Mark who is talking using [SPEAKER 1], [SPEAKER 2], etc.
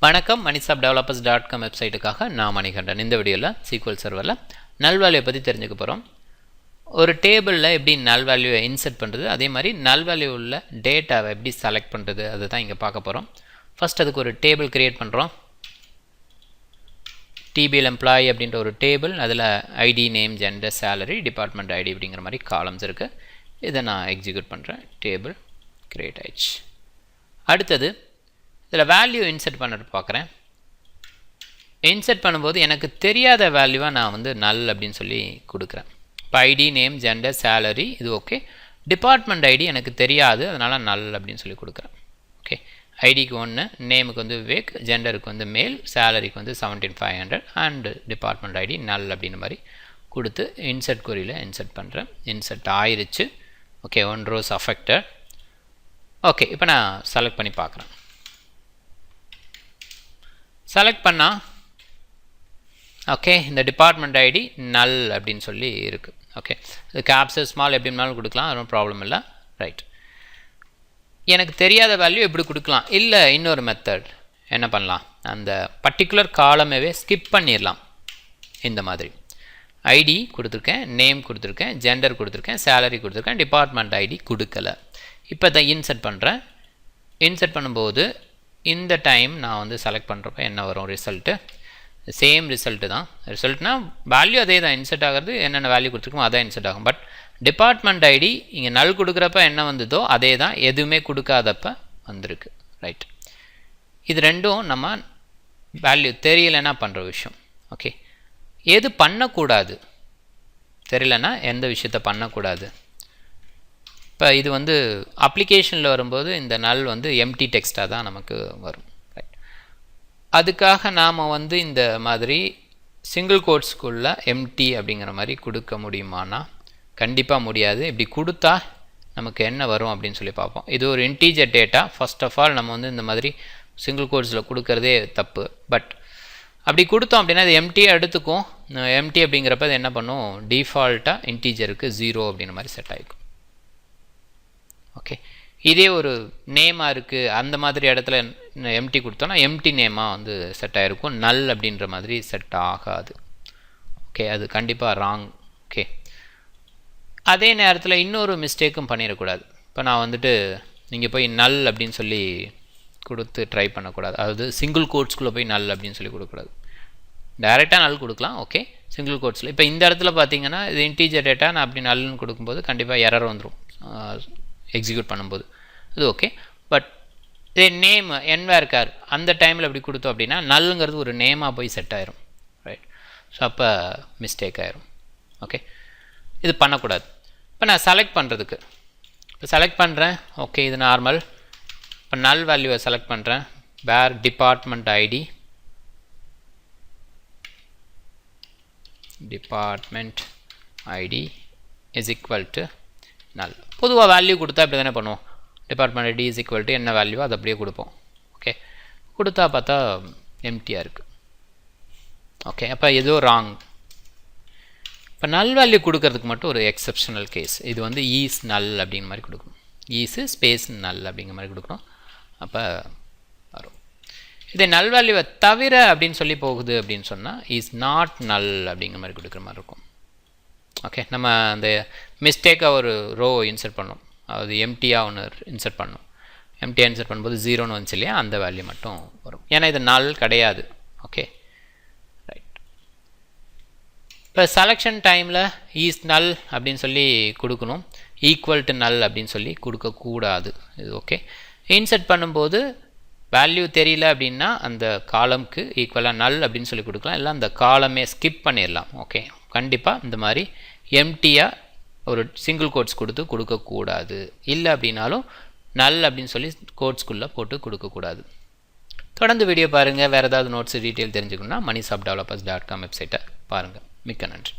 [SPEAKER 1] வணக்கம் MoneyShopDevelopers.com வெப்சைட்டுக்காக நான் மணிகண்டன். இந்த வீடியோவில் SQL சர்வரில் நல் வேல்யூ பற்றி தெரிஞ்சுக்க போகிறோம். ஒரு டேபிளில் எப்படி நல் வேல்யூவை இன்சர்ட் பண்ணுறது, அதே மாதிரி நல் வேல்யூ உள்ள டேட்டாவை எப்படி செலக்ட் பண்ணுறது, அதை தான் இங்கே பார்க்க போகிறோம். ஃபஸ்ட் அதுக்கு ஒரு டேபிள் க்ரியேட் பண்ணுறோம். டிபிஎல் எம்ப்ளாயி அப்படின்ற ஒரு டேபிள், அதில் ID, name, gender, salary, department ID அப்படிங்கிற மாதிரி காலம்ஸ் இருக்குது. இதை நான் எக்ஸிக்யூட் பண்ணுறேன். டேபிள் க்ரியேட் ஆயிடுச்சு. அடுத்தது இதில் வேல்யூ இன்சர்ட் பண்ணுறது பார்க்குறேன். இன்சர்ட் பண்ணும்போது எனக்கு தெரியாத வேல்யூவாக நான் வந்து நல் அப்படின்னு சொல்லி கொடுக்குறேன். இப்போ ஐடி, நேம், ஜெண்டர், சேலரி இது ஓகே. டிபார்ட்மெண்ட் ஐடி எனக்கு தெரியாது, அதனால் நல் அப்படின்னு சொல்லி கொடுக்குறேன். ஓகே, ஐடிக்கு 1, நேமுக்கு வந்து விவேக், ஜெண்டருக்கு வந்து மேல், சேலரிக்கு வந்து 17,500 அண்ட் டிபார்ட்மெண்ட் ஐடி நல் அப்படின்ற மாதிரி கொடுத்து இன்சர்ட் கொரியில் இன்சர்ட் பண்ணுறேன். இன்சர்ட் ஆயிடுச்சு. Okay, 1 rows affected. ஓகே, இப்போ நான் செலக்ட் பண்ணி பார்க்குறேன். செலக்ட் பண்ணால் ஓகே, இந்த டிபார்ட்மெண்ட் ஐடி நல் அப்படின்னு சொல்லி இருக்குது. ஓகே, இது கேப்ஸ் ஸ்மால் எப்படி இருந்தாலும் கொடுக்கலாம், அதுவும் ப்ராப்ளம் இல்லை. ரைட், எனக்கு தெரியாத வேல்யூ எப்படி கொடுக்கலாம்? இல்லை, இன்னொரு மெத்தட் என்ன பண்ணலாம், அந்த பர்டிகுலர் காலமேவே ஸ்கிப் பண்ணிடலாம். இந்த மாதிரி ஐடி கொடுத்துருக்கேன், நேம் கொடுத்துருக்கேன், ஜெண்டர் கொடுத்துருக்கேன், சேலரி கொடுத்துருக்கேன், டிபார்ட்மெண்ட் ஐடி கொடுக்கல. இப்போ இதை இன்சர்ட் பண்ணுறேன். இன்சர்ட் பண்ணும்போது இந்த டைம் நான் வந்து செலக்ட் பண்ணுறப்ப என்ன வரும் ரிசல்ட்டு? சேம் ரிசல்ட்டு தான். ரிசல்ட்னா வேல்யூ அதே தான், இன்சர்ட் ஆகிறது என்னென்ன வேல்யூ கொடுத்துருக்கோமோ அதான் இன்சர்ட் ஆகும். பட் டிபார்ட்மெண்ட் ஐடி இங்கே நல் கொடுக்குறப்ப என்ன வந்ததோ அதே தான், எதுவுமே கொடுக்காதப்ப வந்திருக்கு. ரைட், இது ரெண்டும் நம்ம வேல்யூ தெரியலைன்னா பண்ணுற விஷயம். ஓகே, எது பண்ணக்கூடாது, தெரியலன்னா எந்த விஷயத்த பண்ணக்கூடாது? இப்போ இது வந்து அப்ளிகேஷனில் வரும்போது இந்த நல் வந்து எம்டி டெக்ஸ்ட்டாக தான் நமக்கு வரும். ரைட், அதுக்காக நாம் வந்து இந்த மாதிரி சிங்கிள் கோட்ஸ்குள்ளே எம்டி அப்படிங்கிற மாதிரி கொடுக்க முடியுமானா கண்டிப்பாக முடியாது. இப்படி கொடுத்தா நமக்கு என்ன வரும் அப்படின்னு சொல்லி பார்ப்போம். இது ஒரு integer data. First of all நம்ம வந்து இந்த மாதிரி சிங்கிள் கோட்ஸில் கொடுக்கறதே தப்பு. பட் அப்படி கொடுத்தோம் அப்படின்னா இது எம்டியாக எடுத்துக்கும். எம்டி அப்படிங்கிறப்ப இது என்ன பண்ணும், டிஃபால்ட்டாக இன்டீஜருக்கு 0 அப்படிங்கிற மாதிரி செட் ஆகிக்கும். ஓகே, இதே ஒரு நேமாக இருக்குது அந்த மாதிரி இடத்துல எம்டி கொடுத்தோன்னா எம்டி நேமாக வந்து செட் ஆகிருக்கும், நல் அப்படின்ற மாதிரி செட் ஆகாது. ஓகே, அது கண்டிப்பாக ராங். ஓகே, அதே நேரத்தில் இன்னொரு மிஸ்டேக்கும் பண்ணிடக்கூடாது. இப்போ நான் வந்துட்டு நீங்கள் போய் நல் அப்படின்னு சொல்லி கொடுத்து ட்ரை பண்ணக்கூடாது. அதாவது சிங்கிள் கோட்ஸ்குள்ளே போய் நல் அப்படின்னு சொல்லி கொடுக்கக்கூடாது. டைரெக்டாக நல் கொடுக்கலாம். ஓகே, சிங்கிள் கோட்ஸில் இப்போ இந்த இடத்துல பார்த்தீங்கன்னா இது இன்டீஜர் டேட்டா, நான் அப்படி நல்னு கொடுக்கும்போது கண்டிப்பாக எரர் வந்துடும் எக்ஸிக்யூட் பண்ணும்போது. அது ஓகே. பட் இதே நேம் என்வேர் கார் அந்த டைமில் எப்படி கொடுத்தோம் அப்படின்னா நல்லுங்கிறது ஒரு நேமாக போய் செட் ஆயிரும். ரைட், ஸோ அப்போ மிஸ்டேக் ஆயிரும். ஓகே, இது பண்ணக்கூடாது. இப்போ நான் செலக்ட் பண்ணுறதுக்கு இப்போ செலக்ட் பண்ணுறேன். ஓகே, இது நார்மல். இப்போ நல் வேல்யூவை செலக்ட் பண்ணுறேன். Where department ID, department ID is equal to null. பொதுவாக வேல்யூ கொடுத்தா இப்படி தானே பண்ணுவோம். Department ID is equal to என்ன வேல்யூ அது அப்படியே கொடுப்போம். ஓகே, கொடுத்தா பார்த்தா எம்டியாக இருக்குது. ஓகே, அப்போ ஏதோ ராங். இப்போ நல் வேல்யூ கொடுக்கறதுக்கு மட்டும் ஒரு எக்ஸப்ஷனல் கேஸ். இது வந்து ஈஸ் நல் அப்படிங்கிற மாதிரி கொடுக்கணும். ஈஸு ஸ்பேஸ் நல் அப்படிங்கிற மாதிரி கொடுக்கணும். அப்போ வரும். இதே நல் வேல்யூவை தவிர அப்படின்னு சொல்லி போகுது அப்படின்னு சொன்னால் இஸ் நாட் நல் அப்படிங்கிற மாதிரி கொடுக்குற மாதிரி இருக்கும். ஓகே, நம்ம அந்த மிஸ்டேக்காக ஒரு ரோ இன்சர்ட் பண்ணோம், அது எம்டியாக ஒன்று இன்சர்ட் பண்ணோம். எம்டியாக இன்சர்ட் பண்ணும்போது 0ன்னு வந்துச்சு இல்லையா, அந்த வேல்யூ மட்டும் வரும். ஏன்னா இது நல் கிடையாது. Okay, right. இப்போ செலெக்ஷன் டைமில் ஈஸ் நல் அப்படின்னு சொல்லி கொடுக்கணும், ஈக்குவல் டு நல் அப்படின்னு சொல்லி கொடுக்கக்கூடாது. இது ஓகே. இன்சர்ட் பண்ணும்போது வேல்யூ தெரியல அப்படின்னா அந்த காலம்க்கு ஈக்குவலாக நல் அப்படின்னு சொல்லி கொடுக்கலாம், இல்லை அந்த காலமே ஸ்கிப் பண்ணிடலாம். ஓகே, கண்டிப்பாக இந்த மாதிரி எம்டியாக ஒரு சிங்கிள் கோட்ஸ் கொடுத்து கொடுக்கக்கூடாது. இல்லை அப்படின்னாலும் நல் அப்படின்னு சொல்லி கோட்ஸ்குள்ளே போட்டு கொடுக்கக்கூடாது. தொடர்ந்து வீடியோ பாருங்கள். வேறு ஏதாவது நோட்ஸ் டீட்டெயில் தெரிஞ்சுக்கணுன்னா MoneyShopDevelopers.com வெப்சைட்டை பாருங்கள். மிக்க நன்றி.